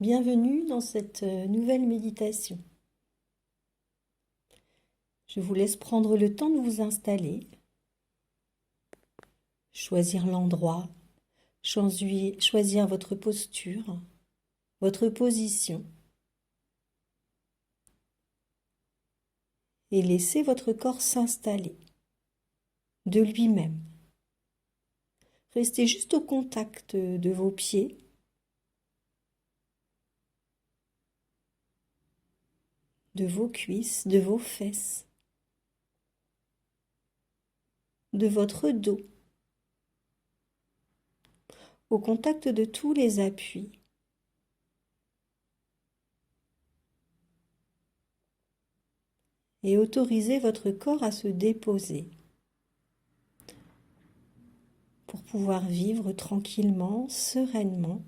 Bienvenue dans cette nouvelle méditation. Je vous laisse prendre le temps de vous installer, choisir l'endroit, choisir votre posture, votre position et laisser votre corps s'installer de lui-même. Restez juste au contact de vos pieds. De vos cuisses, de vos fesses, de votre dos, au contact de tous les appuis. Et autorisez votre corps à se déposer pour pouvoir vivre tranquillement, sereinement,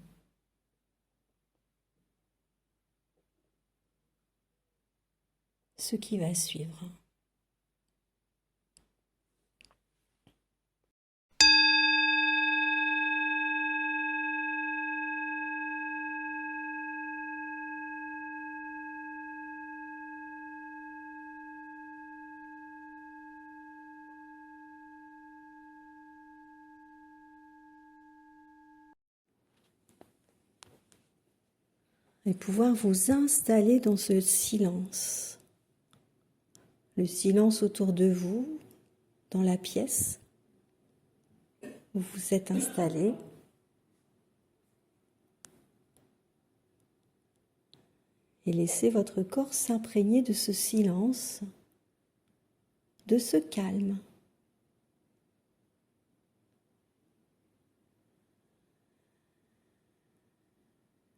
ce qui va suivre. Et pouvoir vous installer dans ce silence. Le silence autour de vous, dans la pièce où vous êtes installé. Et laissez votre corps s'imprégner de ce silence, de ce calme.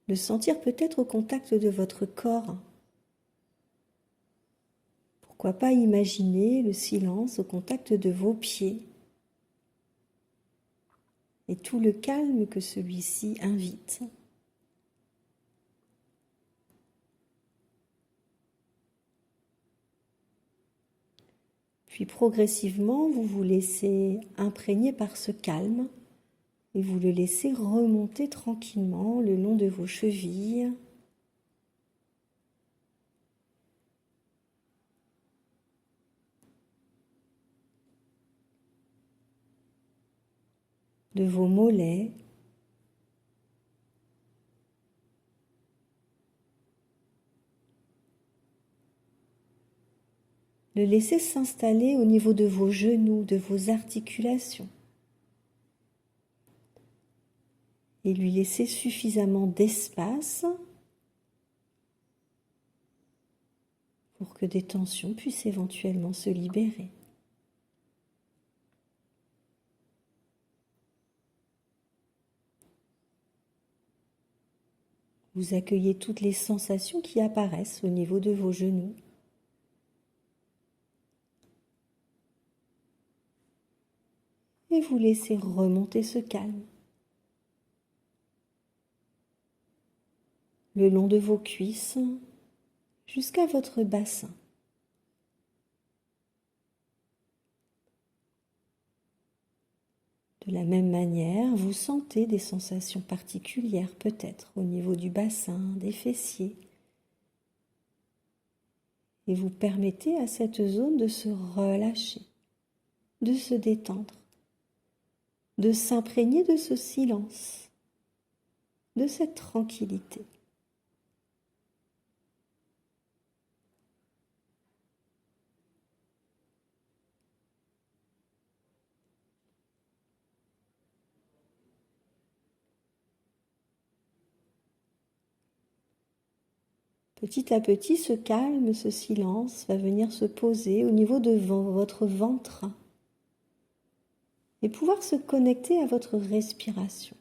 Le sentir peut-être au contact de votre corps. Pourquoi pas imaginer le silence au contact de vos pieds et tout le calme que celui-ci invite. Puis progressivement, vous vous laissez imprégner par ce calme et vous le laissez remonter tranquillement le long de vos chevilles, de vos mollets, le laisser s'installer au niveau de vos genoux, de vos articulations, et lui laisser suffisamment d'espace pour que des tensions puissent éventuellement se libérer. Vous accueillez toutes les sensations qui apparaissent au niveau de vos genoux. Et vous laissez remonter ce calme le long de vos cuisses jusqu'à votre bassin. De la même manière, vous sentez des sensations particulières peut-être au niveau du bassin, des fessiers. Et vous permettez à cette zone de se relâcher, de se détendre, de s'imprégner de ce silence, de cette tranquillité. Petit à petit, ce calme, ce silence va venir se poser au niveau de votre ventre et pouvoir se connecter à votre respiration.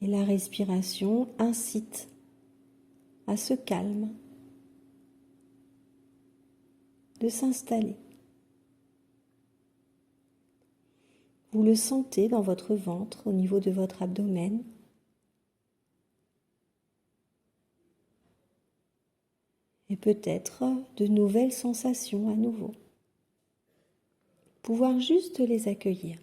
Et la respiration incite à ce calme de s'installer. Vous le sentez dans votre ventre, au niveau de votre abdomen. Et peut-être de nouvelles sensations à nouveau. Pouvoir juste les accueillir.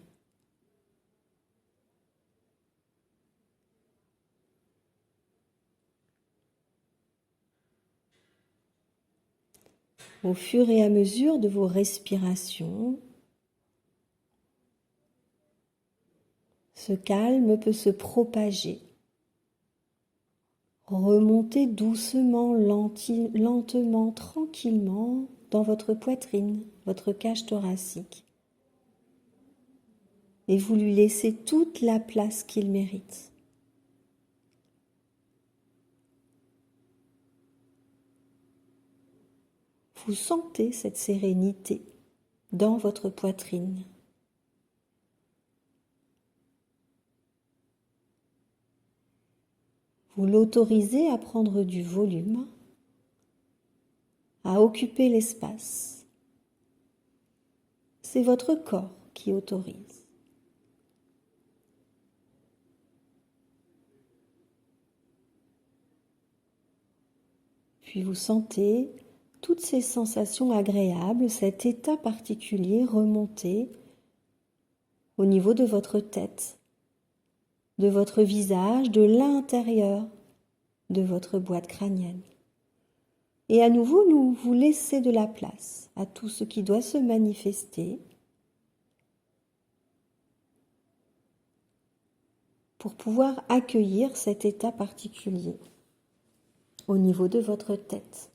Au fur et à mesure de vos respirations, ce calme peut se propager, remonter doucement, lentement, tranquillement dans votre poitrine, votre cage thoracique. Et vous lui laissez toute la place qu'il mérite. Vous sentez cette sérénité dans votre poitrine. Vous l'autorisez à prendre du volume, à occuper l'espace. C'est votre corps qui autorise. Puis vous sentez toutes ces sensations agréables, cet état particulier remonter au niveau de votre tête, de votre visage, de l'intérieur de votre boîte crânienne. Et à nouveau, vous laissez de la place à tout ce qui doit se manifester pour pouvoir accueillir cet état particulier au niveau de votre tête.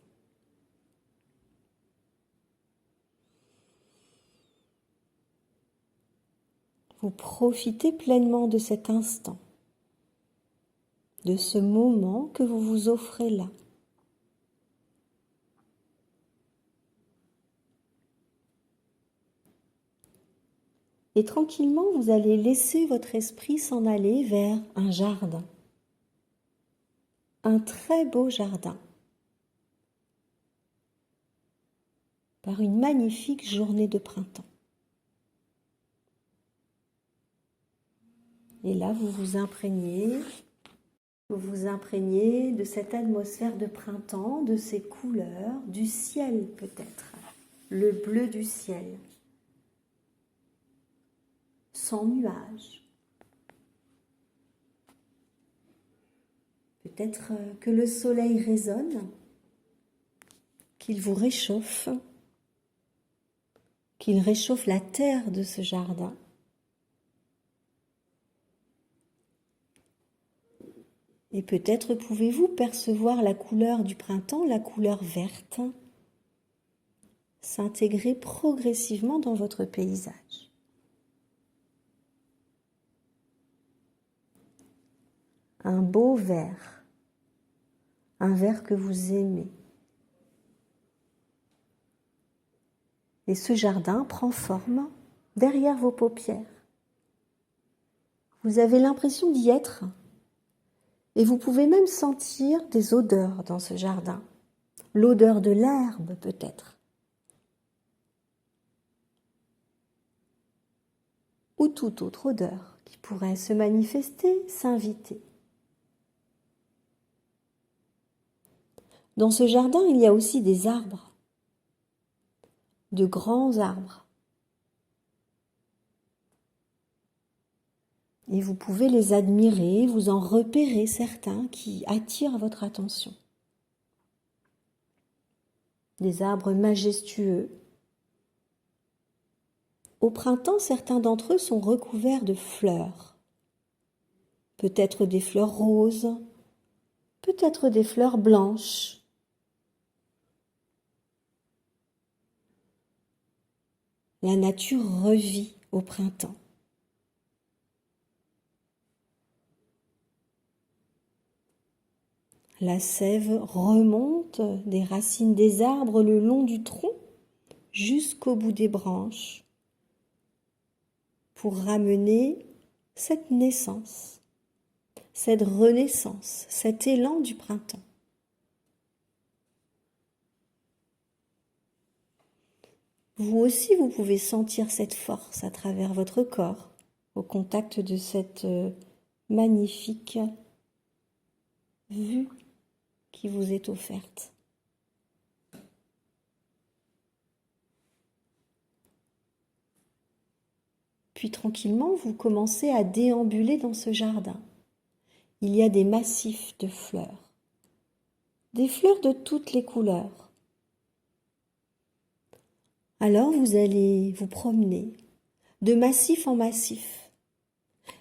Vous profitez pleinement de cet instant, de ce moment que vous vous offrez là. Et tranquillement, vous allez laisser votre esprit s'en aller vers un jardin. Un très beau jardin. Par une magnifique journée de printemps. Et là, vous vous imprégnez de cette atmosphère de printemps, de ces couleurs, du ciel peut-être, le bleu du ciel, sans nuages. Peut-être que le soleil résonne, qu'il vous réchauffe, qu'il réchauffe la terre de ce jardin. Et peut-être pouvez-vous percevoir la couleur du printemps, la couleur verte, s'intégrer progressivement dans votre paysage. Un beau vert, un vert que vous aimez. Et ce jardin prend forme derrière vos paupières. Vous avez l'impression d'y être. Et vous pouvez même sentir des odeurs dans ce jardin. L'odeur de l'herbe peut-être. Ou toute autre odeur qui pourrait se manifester, s'inviter. Dans ce jardin, il y a aussi des arbres. De grands arbres. Et vous pouvez les admirer, vous en repérer certains qui attirent votre attention. Des arbres majestueux. Au printemps, certains d'entre eux sont recouverts de fleurs. Peut-être des fleurs roses, peut-être des fleurs blanches. La nature revit au printemps. La sève remonte des racines des arbres le long du tronc jusqu'au bout des branches pour ramener cette naissance, cette renaissance, cet élan du printemps. Vous aussi, vous pouvez sentir cette force à travers votre corps au contact de cette magnifique vue qui vous est offerte. Puis tranquillement, vous commencez à déambuler dans ce jardin. Il y a des massifs de fleurs. Des fleurs de toutes les couleurs. Alors vous allez vous promener de massif en massif.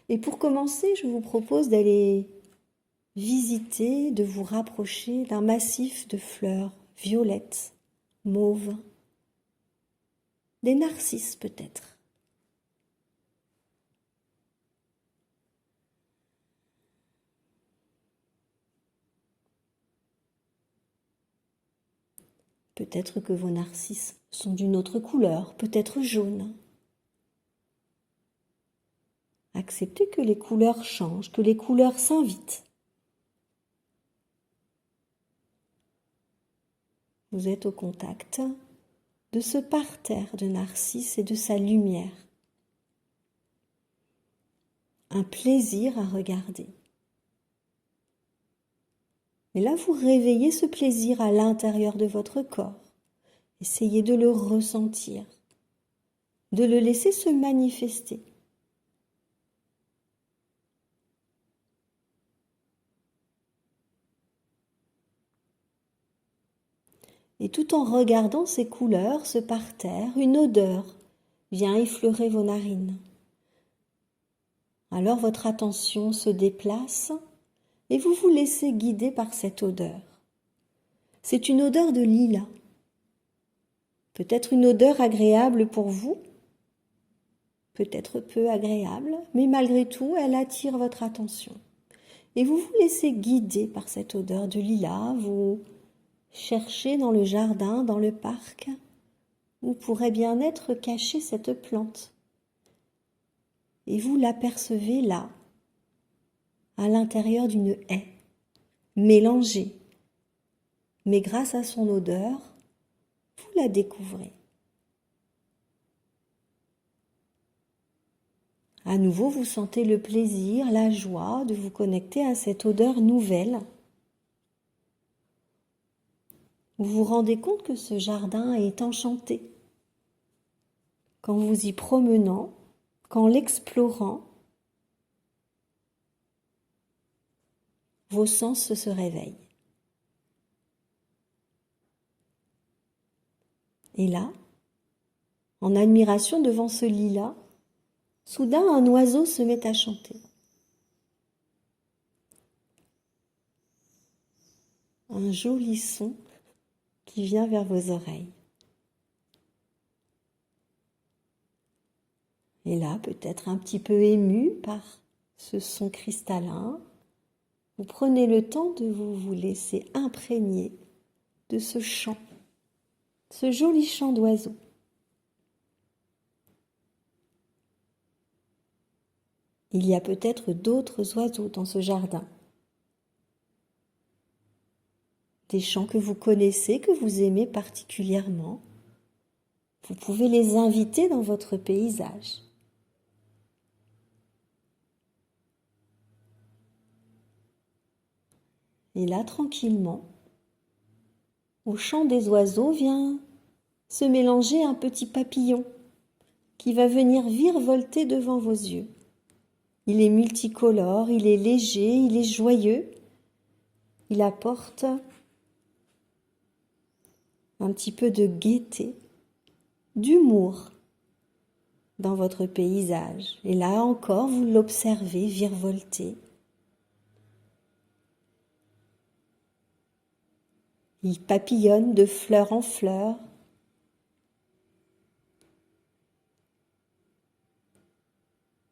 Et pour commencer, je vous propose d'aller visiter, de vous rapprocher d'un massif de fleurs violettes, mauves, des narcisses peut-être. Peut-être que vos narcisses sont d'une autre couleur, peut-être jaunes. Acceptez que les couleurs changent, que les couleurs s'invitent. Vous êtes au contact de ce parterre de narcisses et de sa lumière. Un plaisir à regarder. Et là, vous réveillez ce plaisir à l'intérieur de votre corps. Essayez de le ressentir, de le laisser se manifester. Et tout en regardant ces couleurs, ce parterre, une odeur vient effleurer vos narines. Alors votre attention se déplace et vous vous laissez guider par cette odeur. C'est une odeur de lilas. Peut-être une odeur agréable pour vous, peut-être peu agréable, mais malgré tout, elle attire votre attention. Et vous vous laissez guider par cette odeur de lilas, vous cherchez dans le jardin, dans le parc, où pourrait bien être cachée cette plante. Et vous l'apercevez là, à l'intérieur d'une haie, mélangée. Mais grâce à son odeur, vous la découvrez. À nouveau, vous sentez le plaisir, la joie de vous connecter à cette odeur nouvelle. Vous vous rendez compte que ce jardin est enchanté. Qu'en vous y promenant, qu'en l'explorant, vos sens se réveillent. Et là, en admiration devant ce lilas, soudain un oiseau se met à chanter. Un joli son qui vient vers vos oreilles. Et là, peut-être un petit peu ému par ce son cristallin, vous prenez le temps de vous laisser imprégner de ce chant, ce joli chant d'oiseau. Il y a peut-être d'autres oiseaux dans ce jardin. Des chants que vous connaissez, que vous aimez particulièrement. Vous pouvez les inviter dans votre paysage. Et là, tranquillement, au chant des oiseaux vient se mélanger un petit papillon qui va venir virevolter devant vos yeux. Il est multicolore, il est léger, il est joyeux. Il apporte un petit peu de gaieté, d'humour dans votre paysage. Et là encore, vous l'observez virevolter. Il papillonne de fleur en fleur.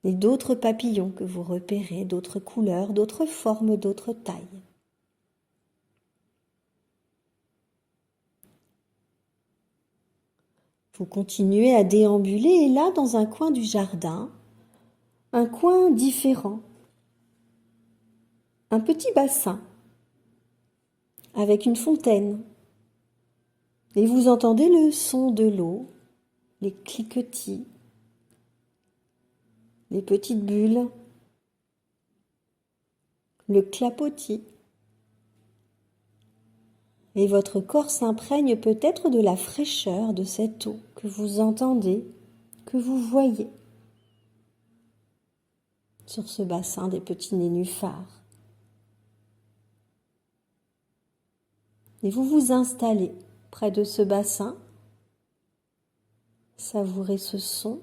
Et d'autres papillons que vous repérez, d'autres couleurs, d'autres formes, d'autres tailles. Vous continuez à déambuler et là, dans un coin du jardin, un coin différent, un petit bassin avec une fontaine. Et vous entendez le son de l'eau, les cliquetis, les petites bulles, le clapotis. Et votre corps s'imprègne peut-être de la fraîcheur de cette eau que vous entendez, que vous voyez sur ce bassin des petits nénuphars. Et vous vous installez près de ce bassin Savourer ce son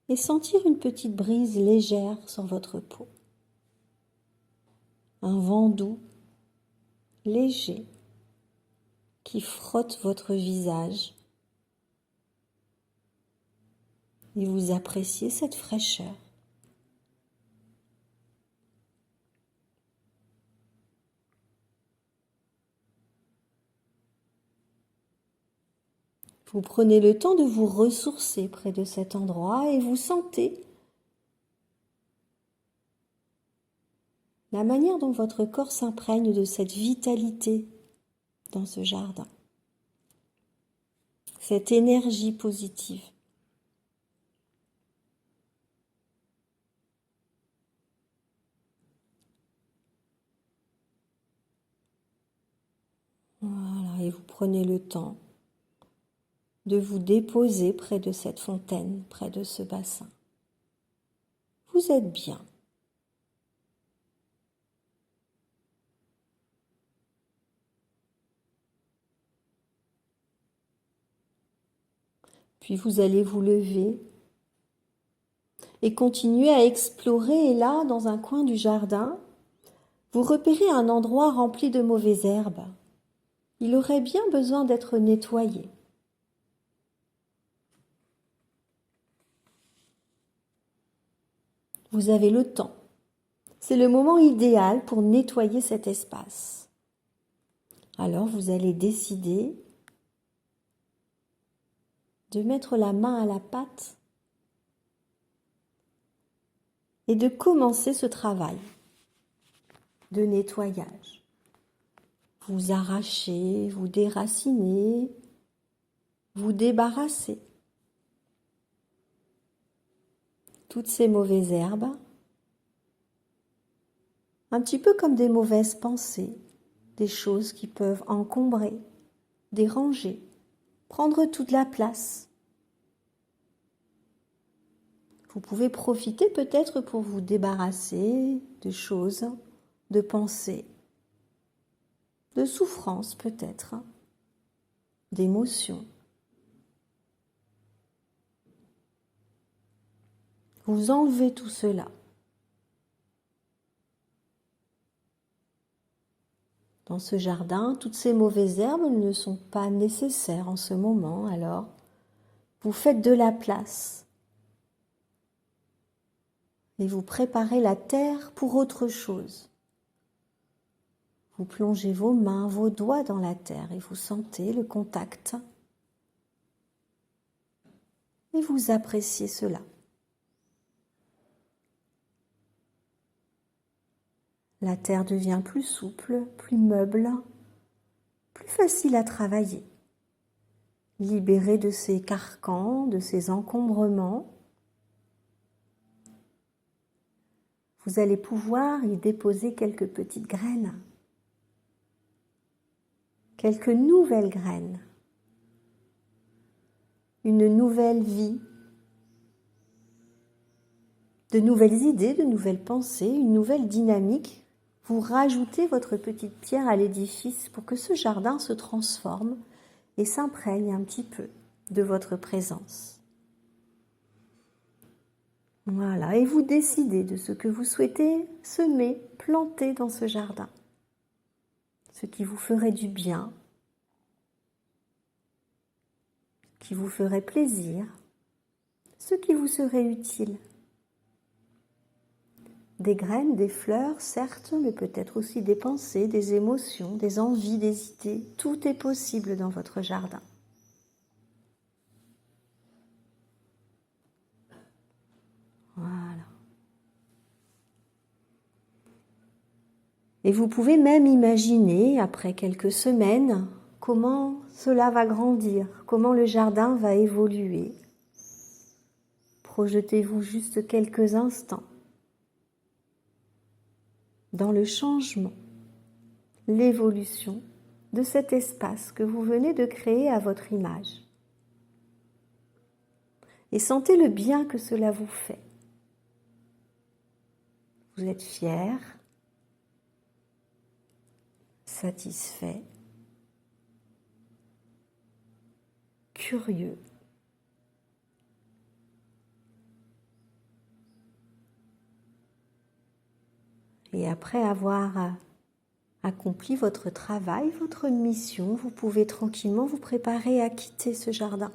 et sentir une petite brise légère sur votre peau. Un vent doux, léger, qui frotte votre visage. Et vous appréciez cette fraîcheur. Vous prenez le temps de vous ressourcer près de cet endroit et vous sentez la manière dont votre corps s'imprègne de cette vitalité dans ce jardin, cette énergie positive. Voilà, et vous prenez le temps de vous déposer près de cette fontaine, près de ce bassin. Vous êtes bien. Puis vous allez vous lever et continuer à explorer. Et là, dans un coin du jardin, vous repérez un endroit rempli de mauvaises herbes. Il aurait bien besoin d'être nettoyé. Vous avez le temps. C'est le moment idéal pour nettoyer cet espace. Alors vous allez décider de mettre la main à la pâte et de commencer ce travail de nettoyage. Vous arrachez, vous déracinez, vous débarrassez toutes ces mauvaises herbes, un petit peu comme des mauvaises pensées, des choses qui peuvent encombrer, déranger, prendre toute la place. Vous pouvez profiter peut-être pour vous débarrasser de choses, de pensées, de souffrances peut-être, d'émotions. Vous enlevez tout cela. Dans ce jardin, toutes ces mauvaises herbes ne sont pas nécessaires en ce moment, alors vous faites de la place et vous préparez la terre pour autre chose. Vous plongez vos mains, vos doigts dans la terre et vous sentez le contact et vous appréciez cela. La terre devient plus souple, plus meuble, plus facile à travailler. Libérée de ses carcans, de ses encombrements, vous allez pouvoir y déposer quelques petites graines, quelques nouvelles graines, une nouvelle vie, de nouvelles idées, de nouvelles pensées, une nouvelle dynamique. Vous rajoutez votre petite pierre à l'édifice pour que ce jardin se transforme et s'imprègne un petit peu de votre présence. Voilà, et vous décidez de ce que vous souhaitez semer, planter dans ce jardin. Ce qui vous ferait du bien, qui vous ferait plaisir, ce qui vous serait utile. Des graines, des fleurs, certes, mais peut-être aussi des pensées, des émotions, des envies, des idées. Tout est possible dans votre jardin. Voilà. Et vous pouvez même imaginer, après quelques semaines, comment cela va grandir, comment le jardin va évoluer. Projetez-vous juste quelques instants dans le changement, l'évolution de cet espace que vous venez de créer à votre image. Et sentez le bien que cela vous fait. Vous êtes fier, satisfait, curieux, Et après avoir accompli votre travail, votre mission, vous pouvez tranquillement vous préparer à quitter ce jardin.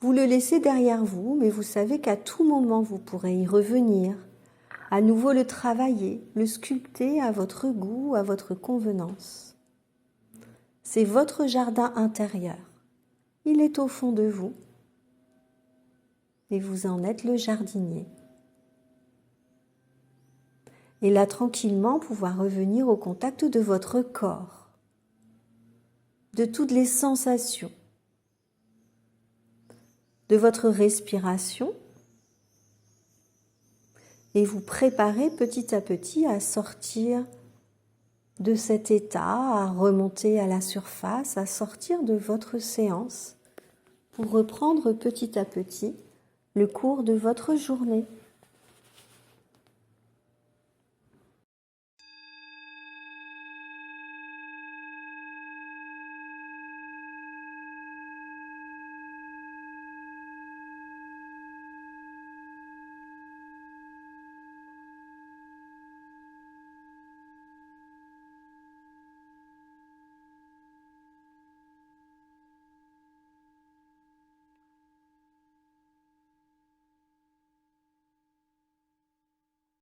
Vous le laissez derrière vous, mais vous savez qu'à tout moment vous pourrez y revenir, à nouveau le travailler, le sculpter à votre goût, à votre convenance. C'est votre jardin intérieur. Il est au fond de vous et vous en êtes le jardinier. Et là, tranquillement, pouvoir revenir au contact de votre corps, de toutes les sensations, de votre respiration, et vous préparer petit à petit à sortir de cet état, à remonter à la surface, à sortir de votre séance pour reprendre petit à petit le cours de votre journée.